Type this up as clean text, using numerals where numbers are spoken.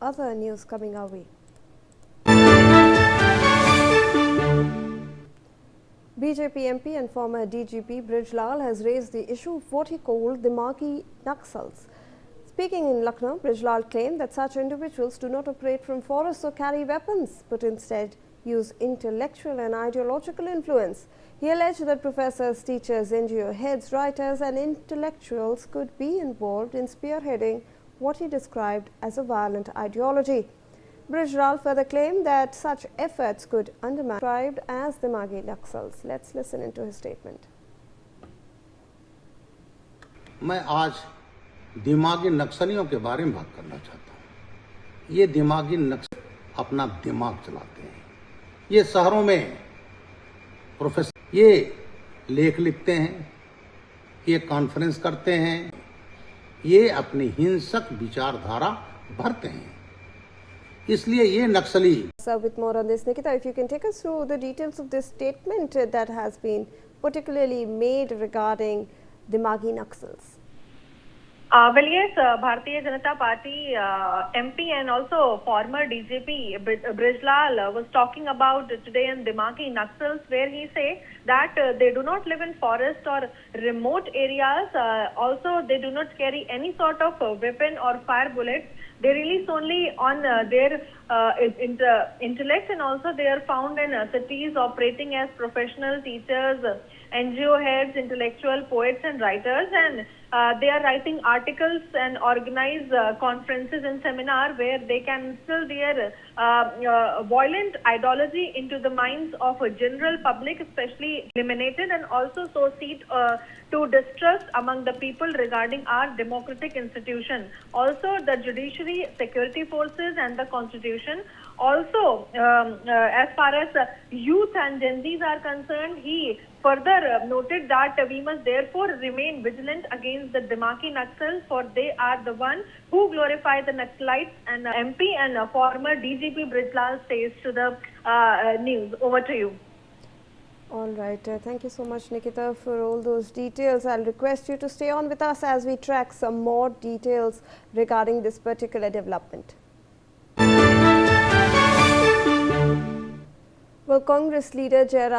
Other news coming our way. BJP MP and former DGP Brijlal has raised the issue of what he called the Dimagi Naxals. Speaking in Lucknow, Brijlal claimed that such individuals do not operate from forests or carry weapons, but instead use intellectual and ideological influence. He alleged that professors, teachers, NGO heads, writers and intellectuals could be involved in spearheading what he described as a violent ideology. Brijlal further claimed that such efforts could undermine described as the Dimagi Naxals. Let's listen into his statement. मैं आज दिमागी नक्सलियों के बारे में बात करना चाहता हूँ। ये दिमागी नक्सल अपना दिमाग चलाते हैं। ये शहरों में प्रोफेसर ये लेख लिखते हैं, ये कॉन्फ्रेंस करते हैं, ये अपनी हिंसक विचारधारा भरते हैं। इसलिए ये नक्सली। So with more on this, Nikita, if you can take us through the details of this statement that has been particularly made regarding Dimagi Naxals. Well, yes, Bharatiya Janata Party MP and also former DGP Brijlal was talking about today in Dimagi Naxals, where he say that they do not live in forest or remote areas. Also, they do not carry any sort of weapon or fire bullets. They release only on their intellect, and also they are found in cities operating as professional teachers, NGO heads, intellectual poets and writers, and they are writing articles and organize conferences and seminars where they can instill their violent ideology into the minds of a general public, especially eliminated, and also sow seed to distrust among the people regarding our democratic institution. Also, the judiciary, security forces and the constitution. Also, as far as youth and Gen Zs are concerned, he further noted that we must therefore remain vigilant against the Dimagi Naxals, for they are the one who glorify the Naxalites. And MP and former DGP Brijlal says to the news. Over to you. All right. Thank you so much, Nikita, for all those details. I'll request you to stay on with us as we track some more details regarding this particular development. Well, Congress leader Jairam